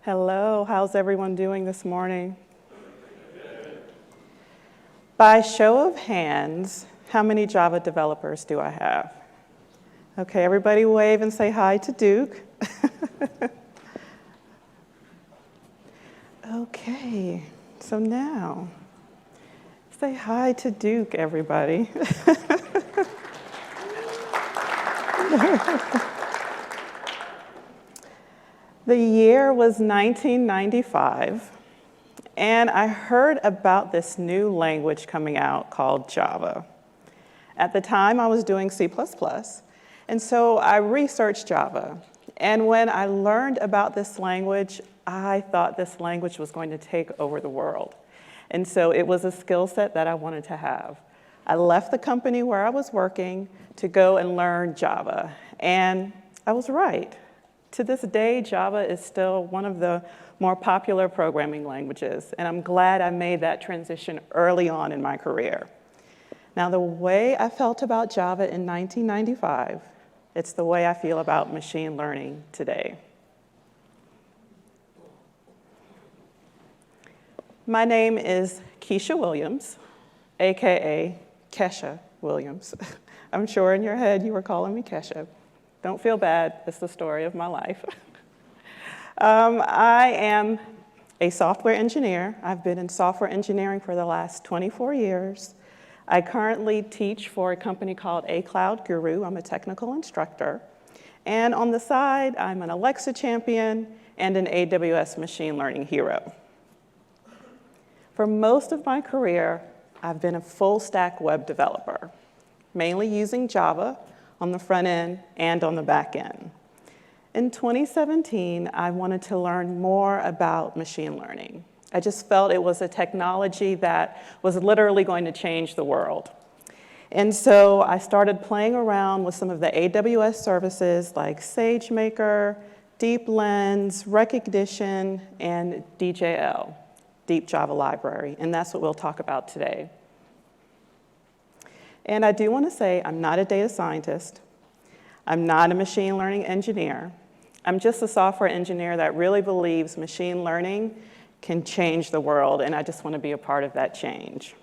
Hello, how's everyone doing this morning? By show of hands, how many Java developers do I have? Okay, everybody wave and say hi to Duke. Okay, so now, say hi to Duke, everybody. The year was 1995, and I heard about this new language coming out called Java. At the time, I was doing C++, and so I researched Java. And when I learned about this language, I thought this language was going to take over the world. And so it was a skill set that I wanted to have. I left the company where I was working to go and learn Java, and I was right. To this day, Java is still one of the more popular programming languages, and I'm glad I made that transition early on in my career. Now, the way I felt about Java in 1995, it's the way I feel about machine learning today. My name is Keisha Williams, AKA Kesha Williams. I'm sure in your head you were calling me Kesha. Don't feel bad, it's the story of my life. I am a software engineer. I've been in software engineering for the last 24 years. I currently teach for a company called A Cloud Guru. I'm a technical instructor. And on the side, I'm an Alexa champion and an AWS machine learning hero. For most of my career, I've been a full stack web developer, mainly using Java on the front end and on the back end. In 2017, I wanted to learn more about machine learning. I just felt it was a technology that was literally going to change the world. And so I started playing around with some of the AWS services like SageMaker, Deep Lens, Recognition, and DJL, Deep Java Library, and that's what we'll talk about today. And I do want to say I'm not a data scientist. I'm not a machine learning engineer. I'm just a software engineer that really believes machine learning can change the world, and I just want to be a part of that change.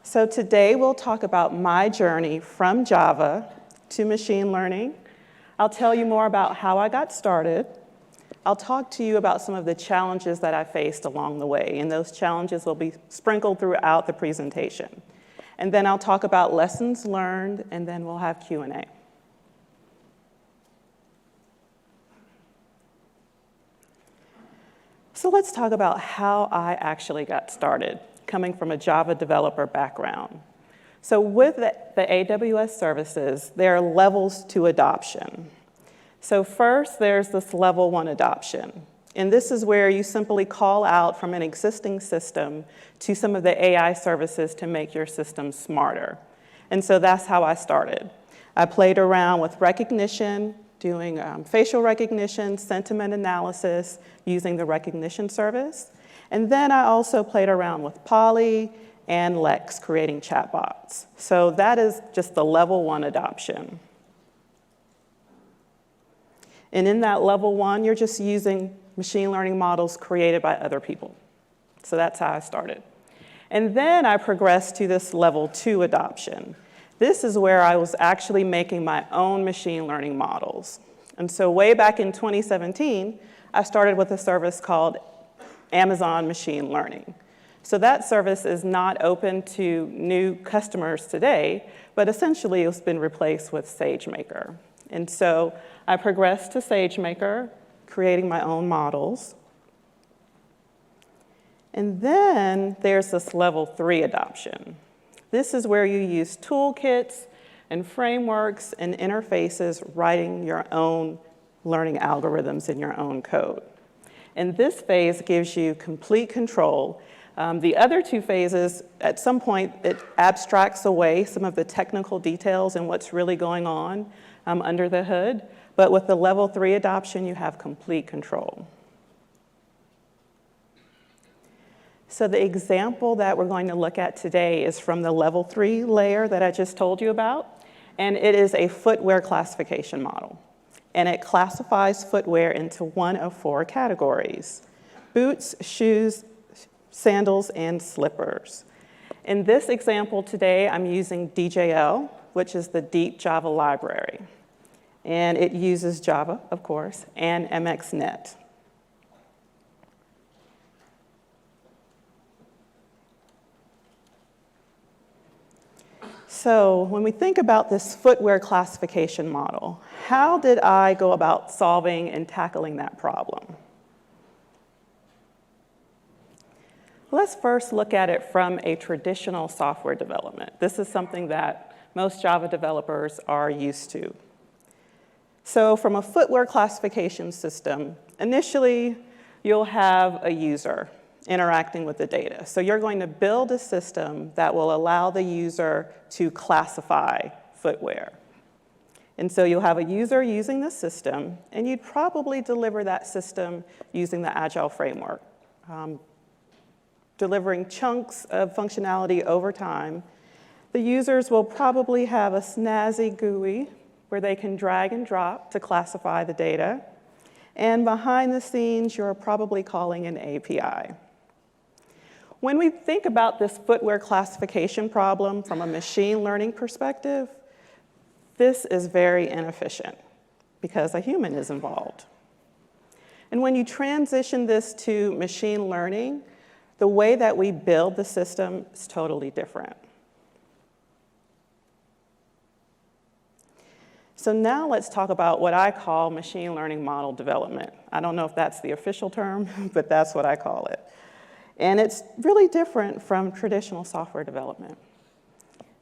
So today we'll talk about my journey from Java to machine learning. I'll tell you more about how I got started. I'll talk to you about some of the challenges that I faced along the way, and those challenges will be sprinkled throughout the presentation. And then I'll talk about lessons learned, and then we'll have Q&A. So let's talk about how I actually got started, coming from a Java developer background. So with the AWS services, there are levels to adoption. So first, there's this level 1 adoption. And this is where you simply call out from an existing system to some of the AI services to make your system smarter. And so that's how I started. I played around with recognition, doing facial recognition, sentiment analysis, using the recognition service. And then I also played around with Poly and Lex, creating chatbots. So that is just the level 1 adoption. And in that level 1, you're just using machine learning models created by other people. So that's how I started. And then I progressed to this level 2 adoption. This is where I was actually making my own machine learning models. And so way back in 2017, I started with a service called Amazon Machine Learning. So that service is not open to new customers today, but essentially it's been replaced with SageMaker. And so I progressed to SageMaker, creating my own models. And then there's this level 3 adoption. This is where you use toolkits and frameworks and interfaces, writing your own learning algorithms in your own code. And this phase gives you complete control. The other 2 phases, at some point, it abstracts away some of the technical details and what's really going on under the hood. But with the level 3 adoption, you have complete control. So the example that we're going to look at today is from the level 3 layer that I just told you about, and it is a footwear classification model. and it classifies footwear into one of 4 categories: boots, shoes, sandals, and slippers. In this example today, I'm using DJL, which is the Deep Java library. And it uses Java, of course, and MXNet. So when we think about this footwear classification model, how did I go about solving and tackling that problem? Let's first look at it from a traditional software development. This is something that most Java developers are used to. So from a footwear classification system, initially you'll have a user interacting with the data. So you're going to build a system that will allow the user to classify footwear. And so you'll have a user using the system, and you'd probably deliver that system using the Agile framework, delivering chunks of functionality over time. The users will probably have a snazzy GUI where they can drag and drop to classify the data. And behind the scenes, you're probably calling an API. When we think about this footwear classification problem from a machine learning perspective, this is very inefficient because a human is involved. And when you transition this to machine learning, the way that we build the system is totally different. So now let's talk about what I call machine learning model development. I don't know if that's the official term, but that's what I call it. And it's really different from traditional software development.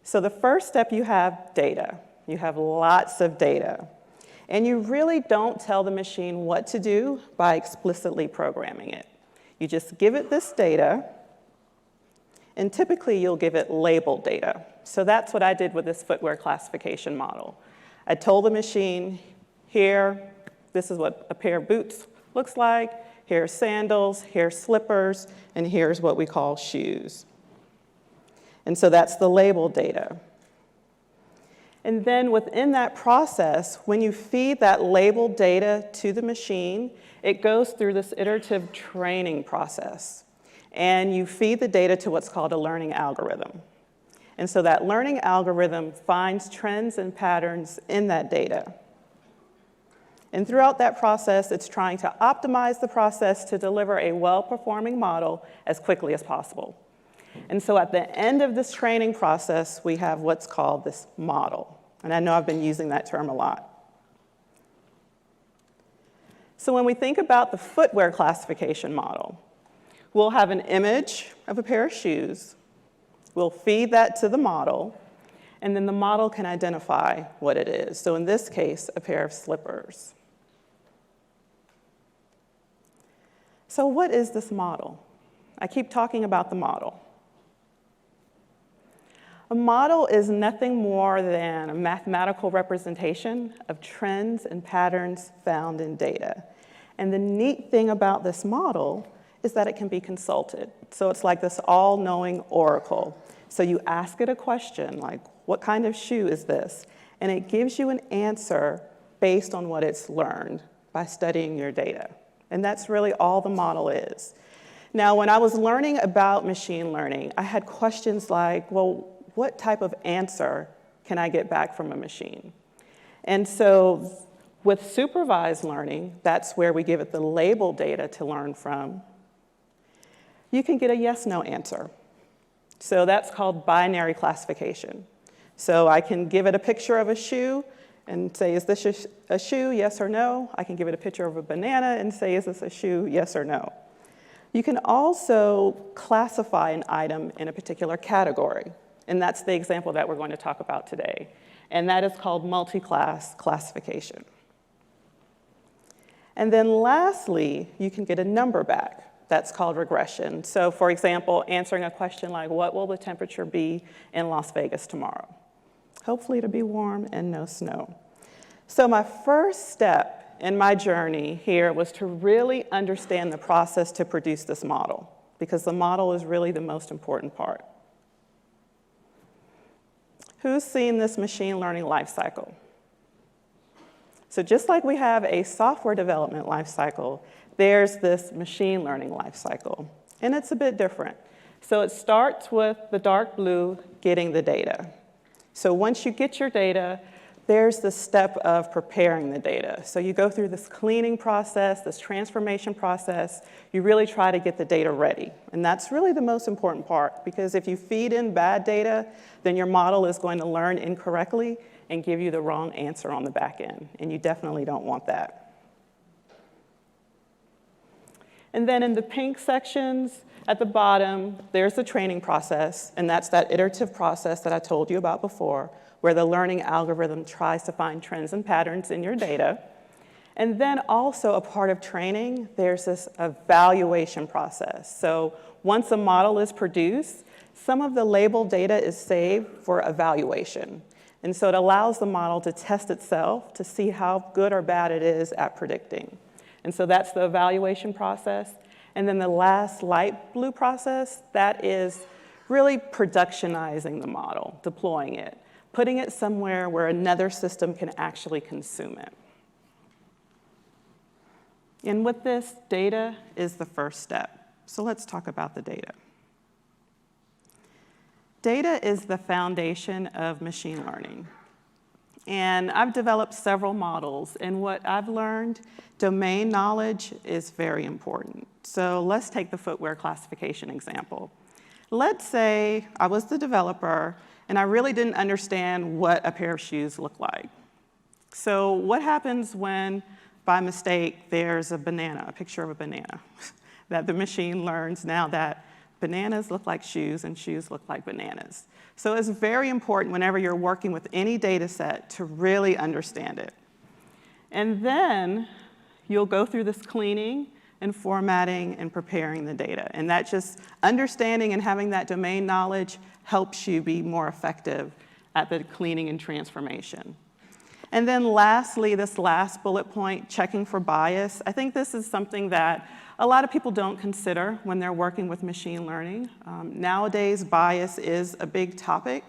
So the first step, you have data. You have lots of data. And you really don't tell the machine what to do by explicitly programming it. You just give it this data, and typically you'll give it labeled data. So that's what I did with this footwear classification model. I told the machine, here, this is what a pair of boots looks like, here's sandals, here's slippers, and here's what we call shoes. And so that's the label data. And then within that process, when you feed that labeled data to the machine, it goes through this iterative training process. And you feed the data to what's called a learning algorithm. And so that learning algorithm finds trends and patterns in that data. And throughout that process, it's trying to optimize the process to deliver a well-performing model as quickly as possible. And so at the end of this training process, we have what's called this model. And I know I've been using that term a lot. So when we think about the footwear classification model, we'll have an image of a pair of shoes. We'll feed that to the model, and then the model can identify what it is. So in this case, a pair of slippers. So what is this model? I keep talking about the model. A model is nothing more than a mathematical representation of trends and patterns found in data. And the neat thing about this model is that it can be consulted. So it's like this all-knowing oracle. So you ask it a question like, what kind of shoe is this? And it gives you an answer based on what it's learned by studying your data. And that's really all the model is. Now, when I was learning about machine learning, I had questions like, well, what type of answer can I get back from a machine? And so with supervised learning, that's where we give it the label data to learn from. You can get a yes/no answer. So that's called binary classification. So I can give it a picture of a shoe and say, is this a shoe, yes or no? I can give it a picture of a banana and say, is this a shoe, yes or no? You can also classify an item in a particular category. And that's the example that we're going to talk about today. And that is called multi-class classification. And then lastly, you can get a number back. That's called regression. So for example, answering a question like, what will the temperature be in Las Vegas tomorrow? Hopefully it'll be warm and no snow. So my first step in my journey here was to really understand the process to produce this model, because the model is really the most important part. Who's seen this machine learning lifecycle? So just like we have a software development lifecycle, there's this machine learning lifecycle, and it's a bit different. So it starts with the dark blue, getting the data. So once you get your data, there's the step of preparing the data. So you go through this cleaning process, this transformation process. You really try to get the data ready. And that's really the most important part, because if you feed in bad data, then your model is going to learn incorrectly and give you the wrong answer on the back end. And you definitely don't want that. And then in the pink sections at the bottom, there's the training process. And that's that iterative process that I told you about before, where the learning algorithm tries to find trends and patterns in your data. And then also a part of training, there's this evaluation process. So once a model is produced, some of the labeled data is saved for evaluation. And so it allows the model to test itself to see how good or bad it is at predicting. And so that's the evaluation process. And then the last light blue process, that is really productionizing the model, deploying it, putting it somewhere where another system can actually consume it. And with this, data is the first step. So let's talk about the data. Data is the foundation of machine learning. And I've developed several models, and what I've learned, domain knowledge is very important. So let's take the footwear classification example. Let's say I was the developer, and I really didn't understand what a pair of shoes looked like. So what happens when, by mistake, there's a banana, a picture of a banana, that the machine learns now that bananas look like shoes and shoes look like bananas. So it's very important whenever you're working with any data set to really understand it. And then you'll go through this cleaning and formatting and preparing the data. And that just understanding and having that domain knowledge helps you be more effective at the cleaning and transformation. And then lastly, this last bullet point, checking for bias. I think this is something that a lot of people don't consider when they're working with machine learning. Nowadays, bias is a big topic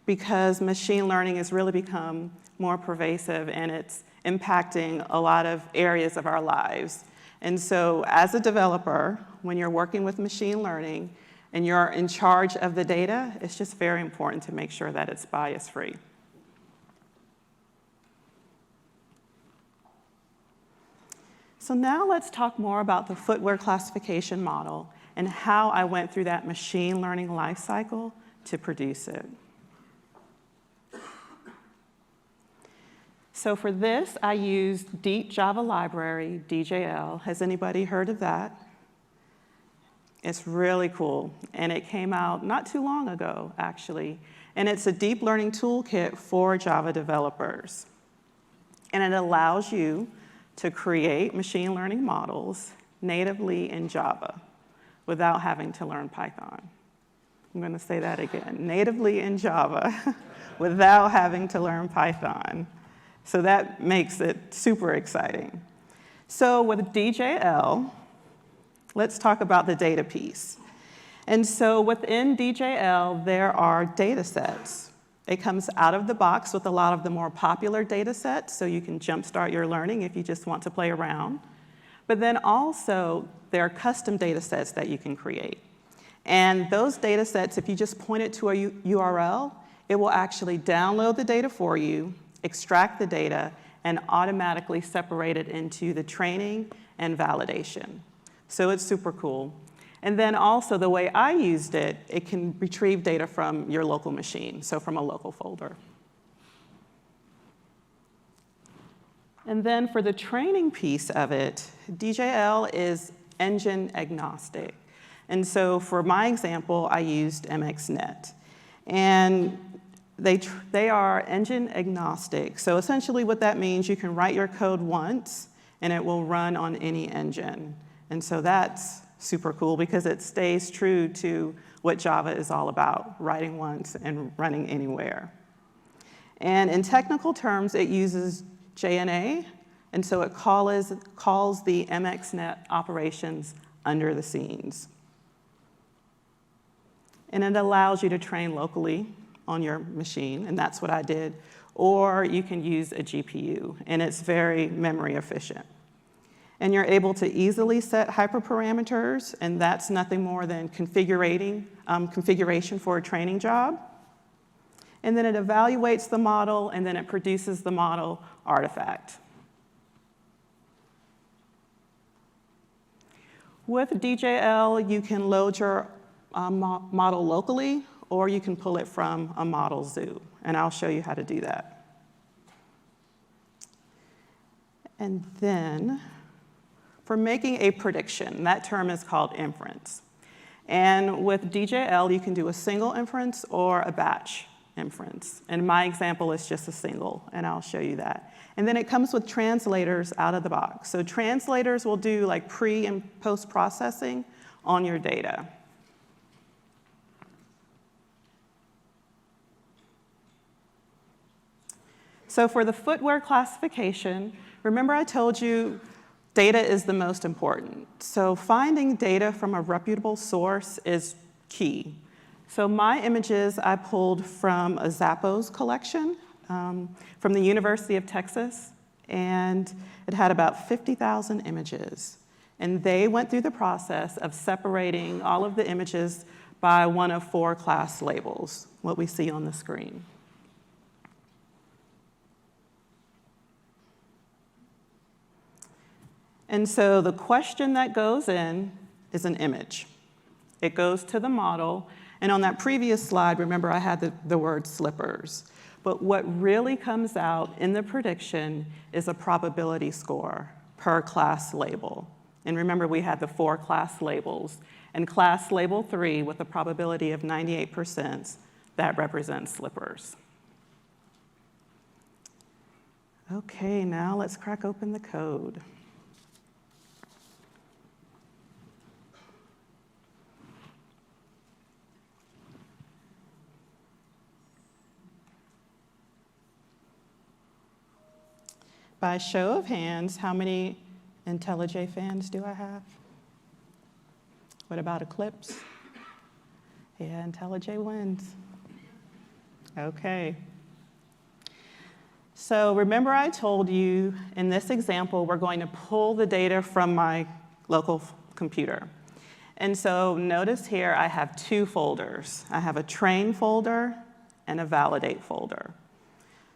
because machine learning has really become more pervasive and it's impacting a lot of areas of our lives. And so as a developer, when you're working with machine learning and you're in charge of the data, it's just very important to make sure that it's bias-free. So now let's talk more about the footwear classification model and how I went through that machine learning lifecycle to produce it. So for this, I used Deep Java Library, DJL. Has anybody heard of that? It's really cool, and it came out not too long ago, actually. And it's a deep learning toolkit for Java developers. And it allows you to create machine learning models natively in Java without having to learn Python. I'm going to say that again, natively in Java without having to learn Python. So that makes it super exciting. So with DJL, let's talk about the data piece. And so within DJL, there are data sets. It comes out of the box with a lot of the more popular data sets, so you can jumpstart your learning if you just want to play around. But then also, there are custom data sets that you can create. And those data sets, if you just point it to a URL, it will actually download the data for you, extract the data, and automatically separate it into the training and validation. So it's super cool. And then also the way I used it, it can retrieve data from your local machine, so from a local folder. And then for the training piece of it, DJL is engine agnostic. And so for my example, I used MXNet. And they are engine agnostic. So essentially what that means, you can write your code once, and it will run on any engine. And so that's super cool because it stays true to what Java is all about, writing once and running anywhere. And in technical terms, it uses JNA, and so it calls the MXNet operations under the scenes. And it allows you to train locally on your machine, and that's what I did, or you can use a GPU, and it's very memory efficient. And you're able to easily set hyperparameters, and that's nothing more than configuration for a training job. And then it evaluates the model, and then it produces the model artifact. With DJL, you can load your model locally, or you can pull it from a model zoo, and I'll show you how to do that. And then, for making a prediction, that term is called inference. And with DJL, you can do a single inference or a batch inference. And my example is just a single, and I'll show you that. And then it comes with translators out of the box. So translators will do like pre and post processing on your data. So for the footwear classification, remember I told you data is the most important. So finding data from a reputable source is key. So my images I pulled from a Zappos collection from the University of Texas, and it had about 50,000 images. And they went through the process of separating all of the images by one of 4 class labels, what we see on the screen. And so the question that goes in is an image. It goes to the model, and on that previous slide, remember I had the word slippers. But what really comes out in the prediction is a probability score per class label. And remember, we had the 4 class labels. And class label 3, with a probability of 98%, that represents slippers. Okay, now let's crack open the code. By show of hands, how many IntelliJ fans do I have? What about Eclipse? Yeah, IntelliJ wins. Okay. So remember I told you in this example, we're going to pull the data from my local computer. And so notice here I have 2 folders. I have a train folder and a validate folder.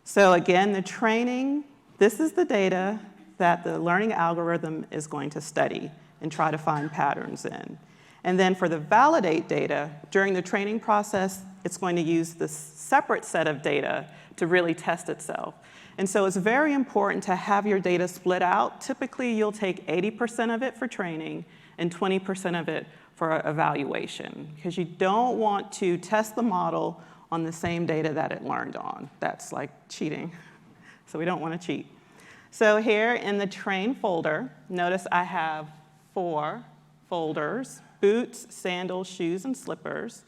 So again, the training, this is the data that the learning algorithm is going to study and try to find patterns in. And then for the validate data, during the training process, it's going to use this separate set of data to really test itself. And so it's very important to have your data split out. Typically, you'll take 80% of it for training and 20% of it for evaluation, because you don't want to test the model on the same data that it learned on. That's like cheating. So we don't want to cheat. So here in the train folder, notice I have 4 folders: boots, sandals, shoes, and slippers.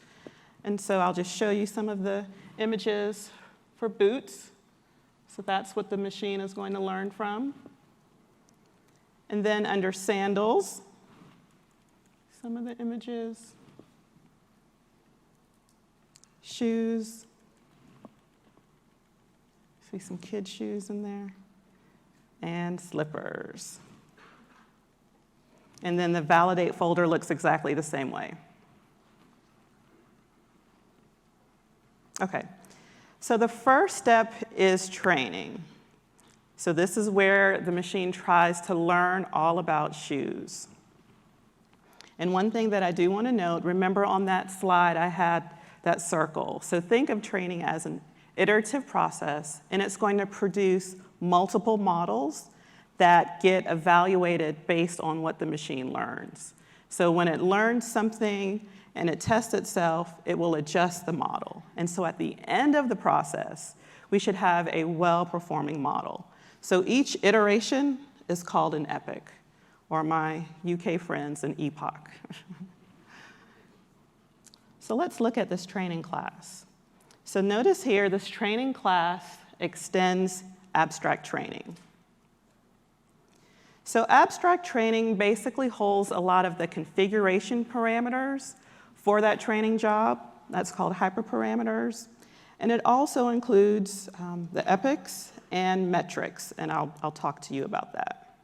And so I'll just show you some of the images for boots. So that's what the machine is going to learn from. And then under sandals, some of the images. Shoes. See some kid shoes in there. And slippers. And then the validate folder looks exactly the same way. Okay, so the first step is training. So this is where the machine tries to learn all about shoes. And one thing that I do want to note, remember on that slide I had that circle. So think of training as an iterative process, and it's going to produce multiple models that get evaluated based on what the machine learns. So when it learns something and it tests itself, it will adjust the model. And so at the end of the process, we should have a well-performing model. So each iteration is called an epoch, or my UK friends, an epoch. So let's look at this training class. So notice here, this training class extends abstract training. So abstract training basically holds a lot of the configuration parameters for that training job. That's called hyperparameters. And it also includes the epochs and metrics, and I'll talk to you about that.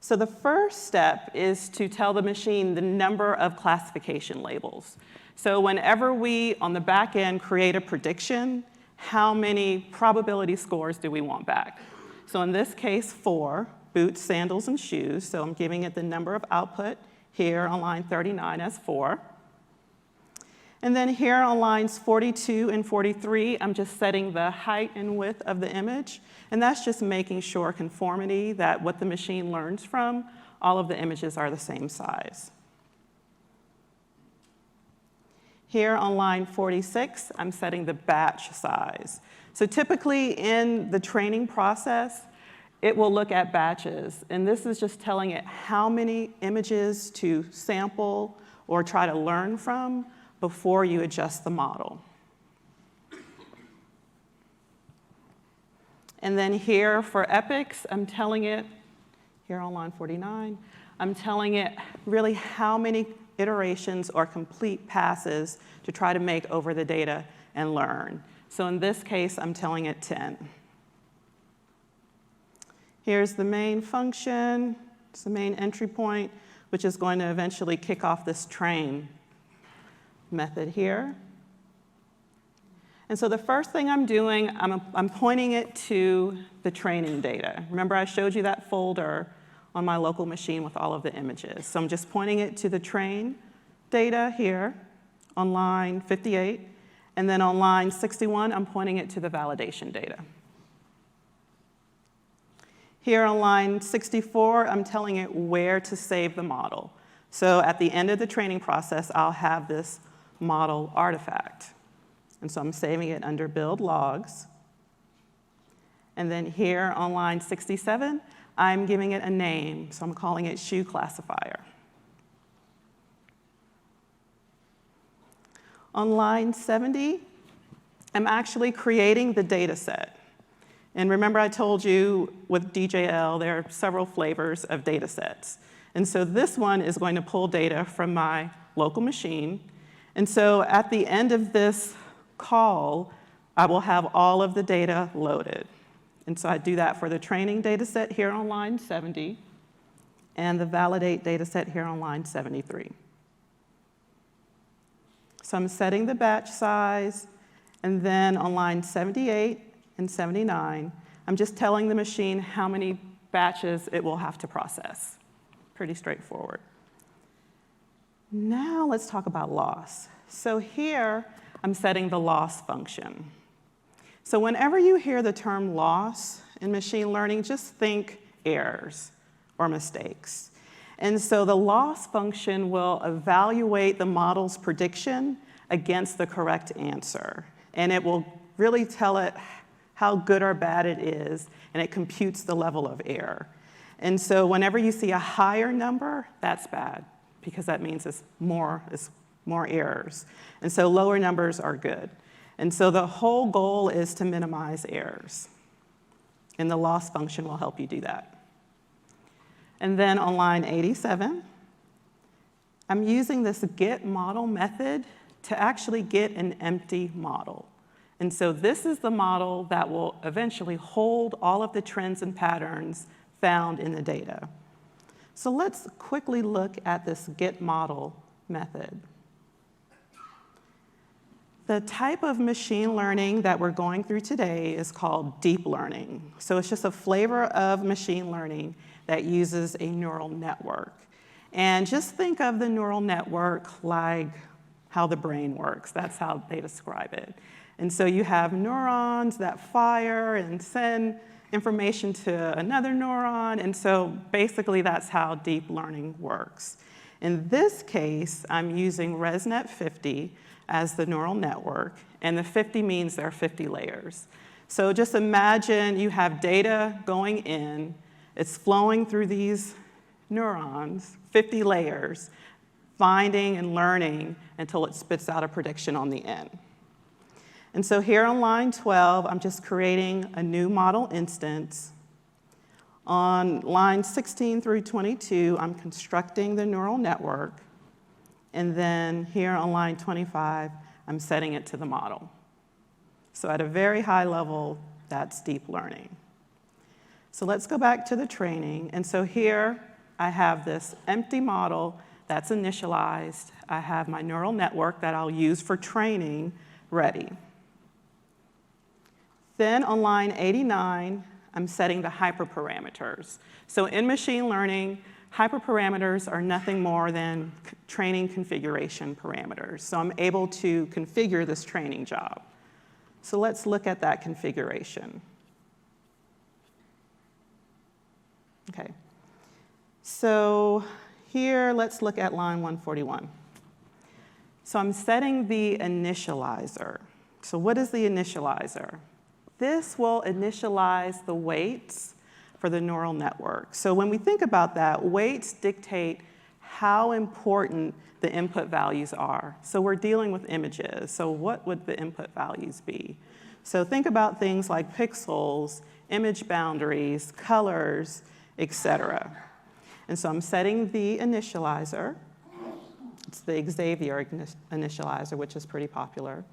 So the first step is to tell the machine the number of classification labels. So whenever we, on the back end, create a prediction, how many probability scores do we want back? So in this case, 4, boots, sandals, and shoes. So I'm giving it the number of output here on line 39 as 4. And then here on lines 42 and 43, I'm just setting the height and width of the image. And that's just making sure conformity, that what the machine learns from, all of the images are the same size. Here on line 46, I'm setting the batch size. So typically in the training process, it will look at batches. And this is just telling it how many images to sample or try to learn from before you adjust the model. And then here for epochs, I'm telling it, here on line 49, I'm telling it really how many iterations or complete passes to try to make over the data and learn. So in this case, I'm telling it 10. Here's the main function. It's the main entry point, which is going to eventually kick off this train method here. And so the first thing I'm doing, I'm pointing it to the training data. Remember, I showed you that folder on my local machine with all of the images. So I'm just pointing it to the train data here on line 58. And then on line 61, I'm pointing it to the validation data. Here on line 64, I'm telling it where to save the model. So at the end of the training process, I'll have this model artifact. And so I'm saving it under build logs. And then here on line 67, I'm giving it a name. So I'm calling it shoe classifier. On line 70, I'm actually creating the data set. And remember I told you with DJL, there are several flavors of data sets. And so this one is going to pull data from my local machine. And so at the end of this call, I will have all of the data loaded. And so I do that for the training data set here on line 70 and the validate data set here on line 73. So I'm setting the batch size, and then on line 78 and 79, I'm just telling the machine how many batches it will have to process. Pretty straightforward. Now let's talk about loss. So here, I'm setting the loss function. So whenever you hear the term loss in machine learning, just think errors or mistakes. And so the loss function will evaluate the model's prediction against the correct answer. And it will really tell it how good or bad it is, and it computes the level of error. And so whenever you see a higher number, that's bad, because that means it's more errors. And so lower numbers are good. And so the whole goal is to minimize errors. And the loss function will help you do that. And then on line 87, I'm using this get model method to actually get an empty model. And so this is the model that will eventually hold all of the trends and patterns found in the data. So let's quickly look at this get model method. The type of machine learning that we're going through today is called deep learning. So it's just a flavor of machine learning that uses a neural network. And just think of the neural network like how the brain works. That's how they describe it. And so you have neurons that fire and send information to another neuron. And so basically that's how deep learning works. In this case, I'm using ResNet 50 as the neural network. And the 50 means there are 50 layers. So just imagine you have data going in. It's flowing through these neurons, 50 layers, finding and learning until it spits out a prediction on the end. And so here on line 12, I'm just creating a new model instance. On line 16 through 22, I'm constructing the neural network. And then here on line 25, I'm setting it to the model. So at a very high level, that's deep learning. So let's go back to the training. And so here I have this empty model that's initialized. I have my neural network that I'll use for training ready. Then on line 89, I'm setting the hyperparameters. So in machine learning, hyperparameters are nothing more than training configuration parameters. So I'm able to configure this training job. So let's look at that configuration. Okay. So here, let's look at line 141. So I'm setting the initializer. So what is the initializer? This will initialize the weights for the neural network. So when we think about that, weights dictate how important the input values are. So we're dealing with images. So what would the input values be? So think about things like pixels, image boundaries, colors, etc. And so I'm setting the initializer. It's the Xavier initializer, which is pretty popular.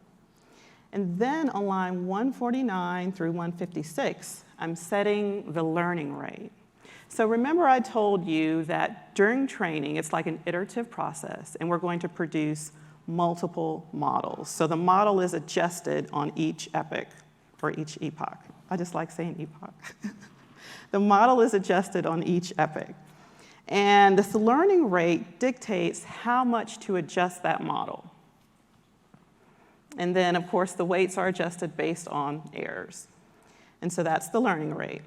And then on line 149 through 156, I'm setting the learning rate. So remember I told you that during training, it's like an iterative process, and we're going to produce multiple models. So the model is adjusted on each epoch, or each epoch. I just like saying epoch. The model is adjusted on each epoch. And this learning rate dictates how much to adjust that model. And then, of course, the weights are adjusted based on errors. And so that's the learning rate.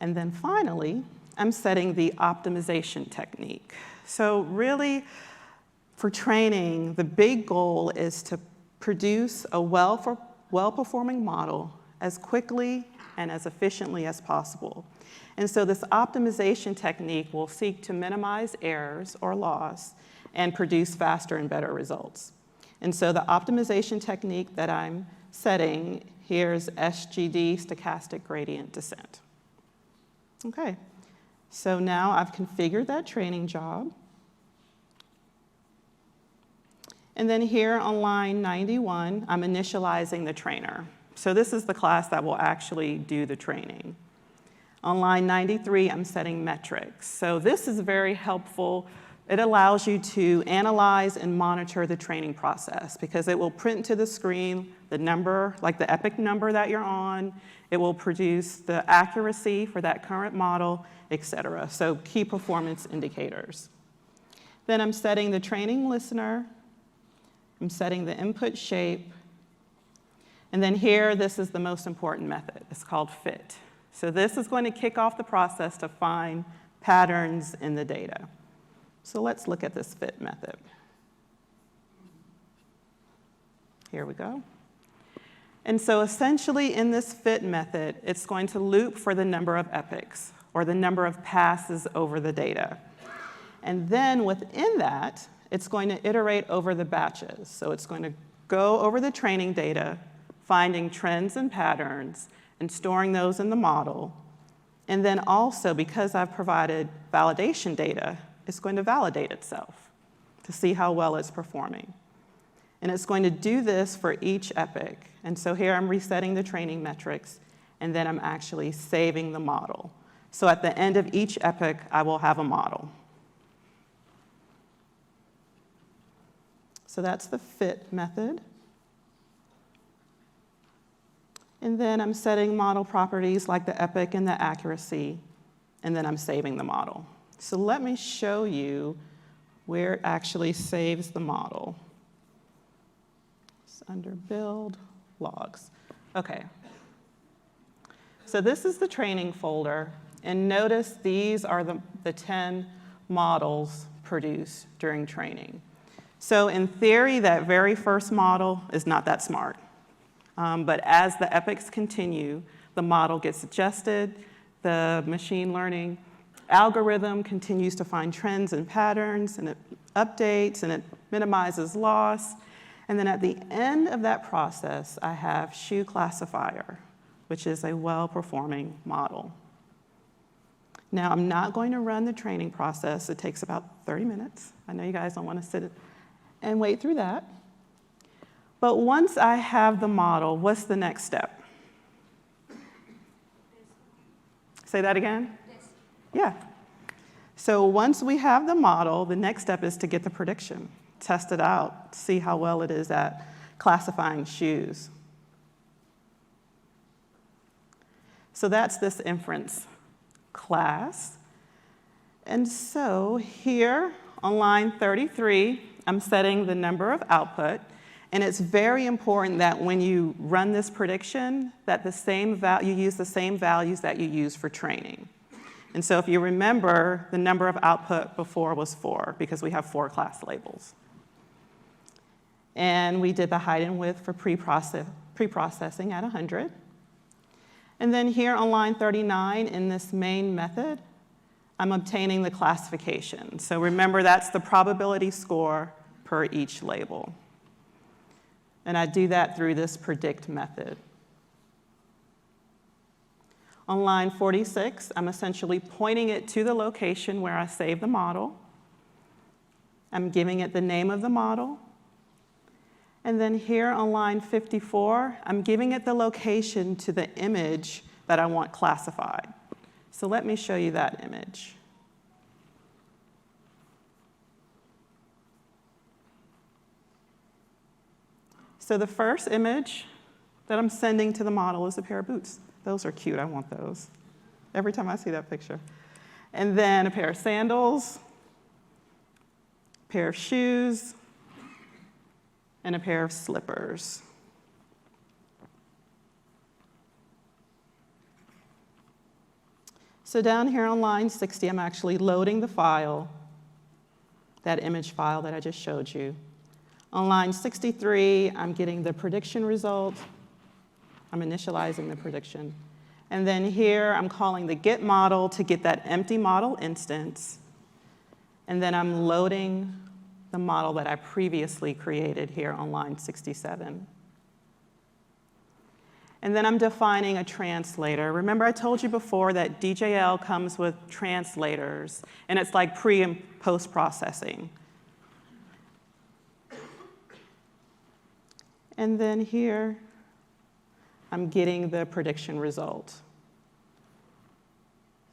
And then finally, I'm setting the optimization technique. So really, for training, the big goal is to produce a well-performing model as quickly and as efficiently as possible. And so this optimization technique will seek to minimize errors or loss and produce faster and better results. And so the optimization technique that I'm setting here is SGD, stochastic gradient descent. Okay, so now I've configured that training job. And then here on line 91, I'm initializing the trainer. So this is the class that will actually do the training. On line 93, I'm setting metrics. So this is very helpful. It allows you to analyze and monitor the training process because it will print to the screen the number, like the epoch number that you're on. It will produce the accuracy for that current model, et cetera. So key performance indicators. Then I'm setting the training listener. I'm setting the input shape. And then here, this is the most important method. It's called fit. So this is going to kick off the process to find patterns in the data. So let's look at this fit method. Here we go. And so essentially in this fit method, it's going to loop for the number of epochs, or the number of passes over the data. And then within that, it's going to iterate over the batches. So it's going to go over the training data, finding trends and patterns, and storing those in the model. And then also, because I've provided validation data, it's going to validate itself to see how well it's performing. And it's going to do this for each epoch. And so here I'm resetting the training metrics, and then I'm actually saving the model. So at the end of each epoch, I will have a model. So that's the fit method. And then I'm setting model properties like the epoch and the accuracy, and then I'm saving the model. So let me show you where it actually saves the model. It's under build, logs. Okay. So this is the training folder, and notice these are the 10 models produced during training. So in theory, that very first model is not that smart. But as the epochs continue, the model gets adjusted, the machine learning algorithm continues to find trends and patterns, and it updates, and it minimizes loss. And then at the end of that process, I have shoe classifier, which is a well-performing model. Now, I'm not going to run the training process. It takes about 30 minutes. I know you guys don't want to sit and wait through that. But once I have the model, what's the next step? Say that again? Yes. Yeah. So once we have the model, the next step is to get the prediction, test it out, see how well it is at classifying shoes. So that's this inference class. And so here on line 33, I'm setting the number of output. And it's very important that when you run this prediction, that you use the same values that you use for training. And so if you remember, the number of output before was 4, because we have 4 class labels. And we did the height and width for pre-processing at 100. And then here on line 39, in this main method, I'm obtaining the classification. So remember, that's the probability score per each label. And I do that through this predict method. On line 46, I'm essentially pointing it to the location where I saved the model. I'm giving it the name of the model. And then here on line 54, I'm giving it the location to the image that I want classified. So let me show you that image. So the first image that I'm sending to the model is a pair of boots. Those are cute, I want those. Every time I see that picture. And then a pair of sandals, a pair of shoes, and a pair of slippers. So down here on line 60, I'm actually loading the file, that image file that I just showed you. On line 63, I'm getting the prediction result. I'm initializing the prediction. And then here, I'm calling the get model to get that empty model instance. And then I'm loading the model that I previously created here on line 67. And then I'm defining a translator. Remember I told you before that DJL comes with translators, and it's like pre and post processing. And then here, I'm getting the prediction result.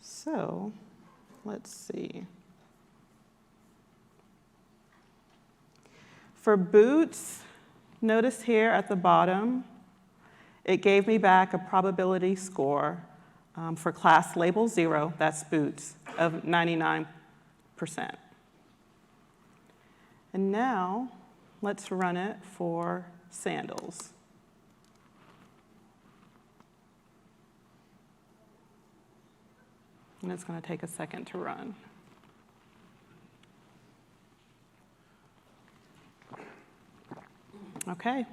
So let's see. For boots, notice here at the bottom, it gave me back a probability score for class label 0, that's boots, of 99%. And now, let's run it for sandals. And it's going to take a second to run. Okay.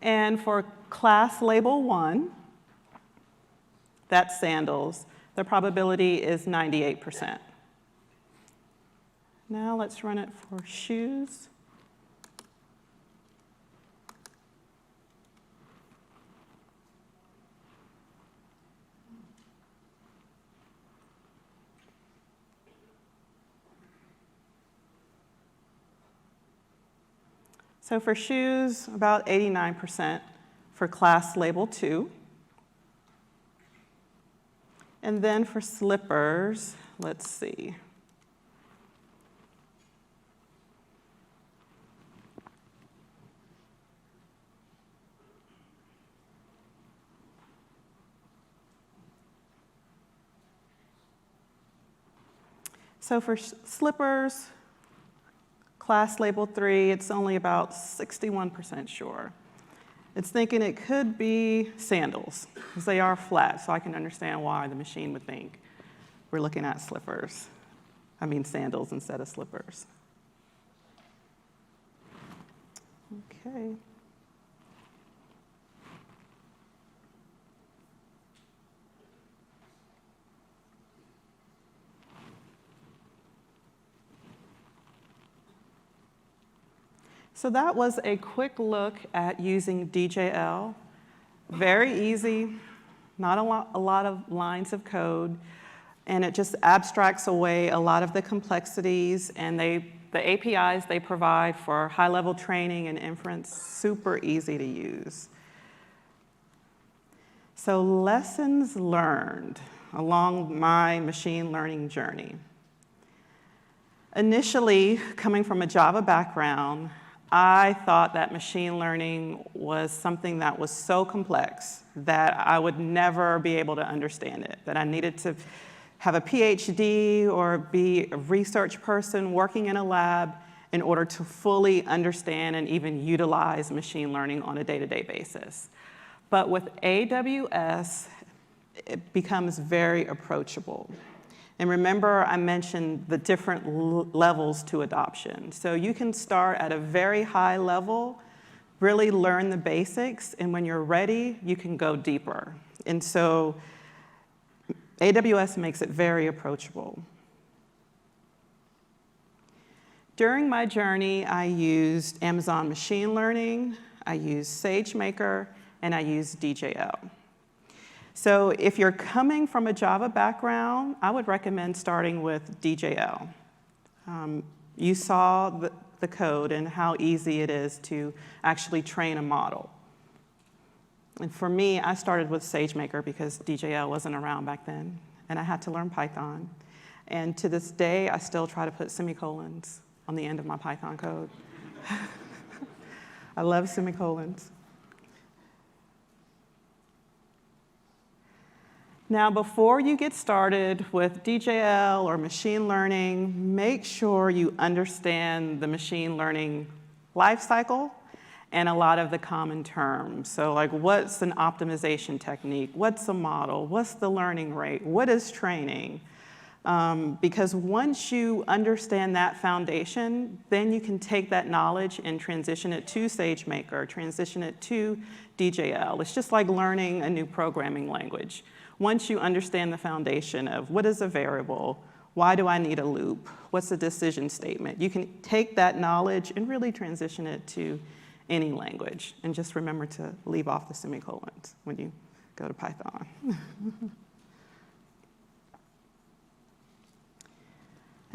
And for class label 1, that's sandals, the probability is 98%. Now let's run it for shoes. So for shoes, about 89% for class label 2. And then for slippers, let's see. So for slippers, class label 3, it's only about 61% sure. It's thinking it could be sandals, because they are flat, so I can understand why the machine would think we're looking at sandals instead of slippers. Okay. So that was a quick look at using DJL. Very easy, not a lot of lines of code, and it just abstracts away a lot of the complexities, and they the APIs they provide for high-level training and inference, super easy to use. So lessons learned along my machine learning journey. Initially, coming from a Java background, I thought that machine learning was something that was so complex that I would never be able to understand it, that I needed to have a PhD or be a research person working in a lab in order to fully understand and even utilize machine learning on a day-to-day basis. But with AWS, it becomes very approachable. And remember, I mentioned the different levels to adoption. So you can start at a very high level, really learn the basics, and when you're ready, you can go deeper. And so AWS makes it very approachable. During my journey, I used Amazon Machine Learning, I used SageMaker, and I used DJL. So if you're coming from a Java background, I would recommend starting with DJL. You saw the code and how easy it is to actually train a model. And for me, I started with SageMaker because DJL wasn't around back then, and I had to learn Python. And to this day, I still try to put semicolons on the end of my Python code. I love semicolons. Now, before you get started with DJL or machine learning, make sure you understand the machine learning lifecycle and a lot of the common terms. So like, what's an optimization technique? What's a model? What's the learning rate? What is training? Because once you understand that foundation, then you can take that knowledge and transition it to SageMaker, transition it to DJL. It's just like learning a new programming language. Once you understand the foundation of what is a variable, why do I need a loop, what's a decision statement, you can take that knowledge and really transition it to any language. And just remember to leave off the semicolons when you go to Python.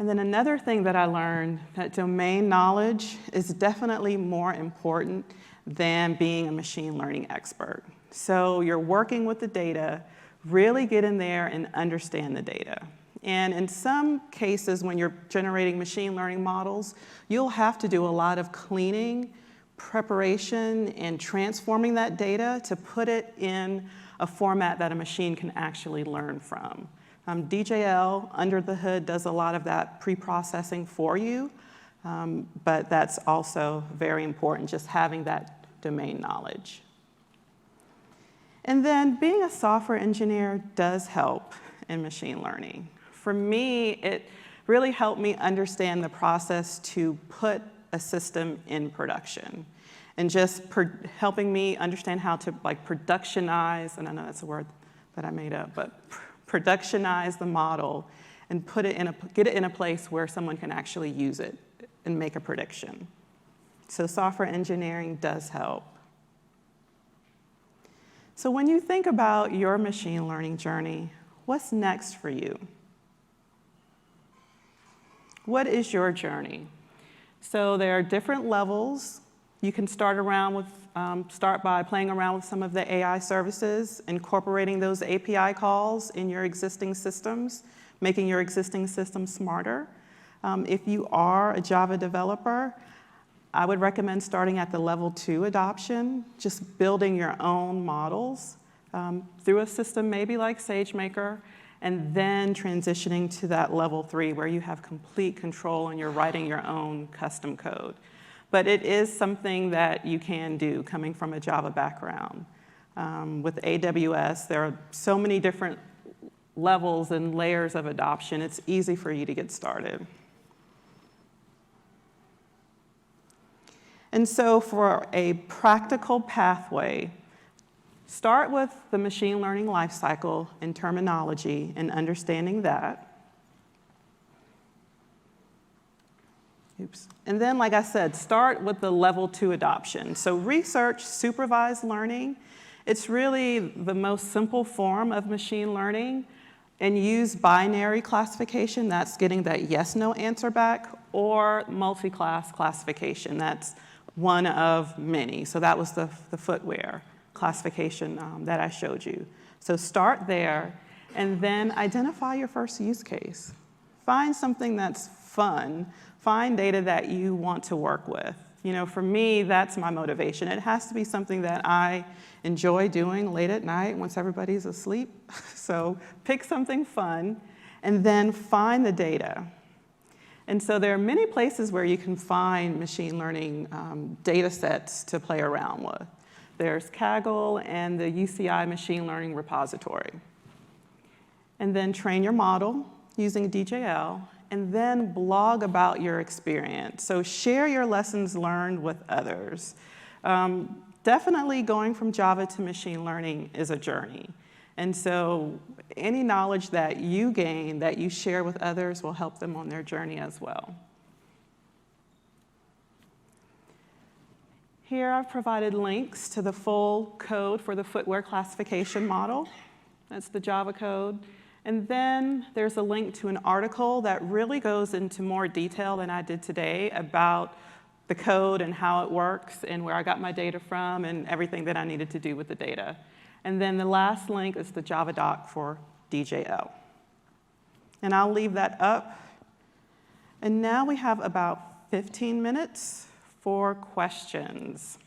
And then another thing that I learned, that domain knowledge is definitely more important than being a machine learning expert. So you're working with the data, really get in there and understand the data. And in some cases, when you're generating machine learning models, you'll have to do a lot of cleaning, preparation, and transforming that data to put it in a format that a machine can actually learn from. DJL, under the hood, does a lot of that pre-processing for you, but that's also very important, just having that domain knowledge. And then being a software engineer does help in machine learning. For me, it really helped me understand the process to put a system in production, and just helping me understand how to productionize, and I know that's a word that I made up, but productionize the model and get it in a place where someone can actually use it and make a prediction. So software engineering does help. So when you think about your machine learning journey, what's next for you? What is your journey? So there are different levels. You can start by playing around with some of the AI services, incorporating those API calls in your existing systems, making your existing systems smarter. If you are a Java developer, I would recommend starting at the level 2 adoption, just building your own models through a system maybe like SageMaker, and then transitioning to that level 3 where you have complete control and you're writing your own custom code. But it is something that you can do coming from a Java background. With AWS, there are so many different levels and layers of adoption. It's easy for you to get started. And so for a practical pathway, start with the machine learning lifecycle and terminology and understanding that. Oops. And then, like I said, start with the level 2 adoption. So research supervised learning, it's really the most simple form of machine learning, and use binary classification, that's getting that yes/no answer back, or multi-class classification, that's one of many. So that was the footwear classification that I showed you. So start there, and then identify your first use case. Find something that's fun. Find data that you want to work with. You know, for me, that's my motivation. It has to be something that I enjoy doing late at night once everybody's asleep. So pick something fun, and then find the data. And so there are many places where you can find machine learning data sets to play around with. There's Kaggle and the UCI Machine Learning Repository. And then train your model using DJL, and then blog about your experience. So share your lessons learned with others. Definitely going from Java to machine learning is a journey. And so any knowledge that you gain, that you share with others, will help them on their journey as well. Here I've provided links to the full code for the footwear classification model. That's the Java code. And then there's a link to an article that really goes into more detail than I did today about the code and how it works and where I got my data from and everything that I needed to do with the data. And then the last link is the Java doc for DJL. And I'll leave that up. And now we have about 15 minutes for questions.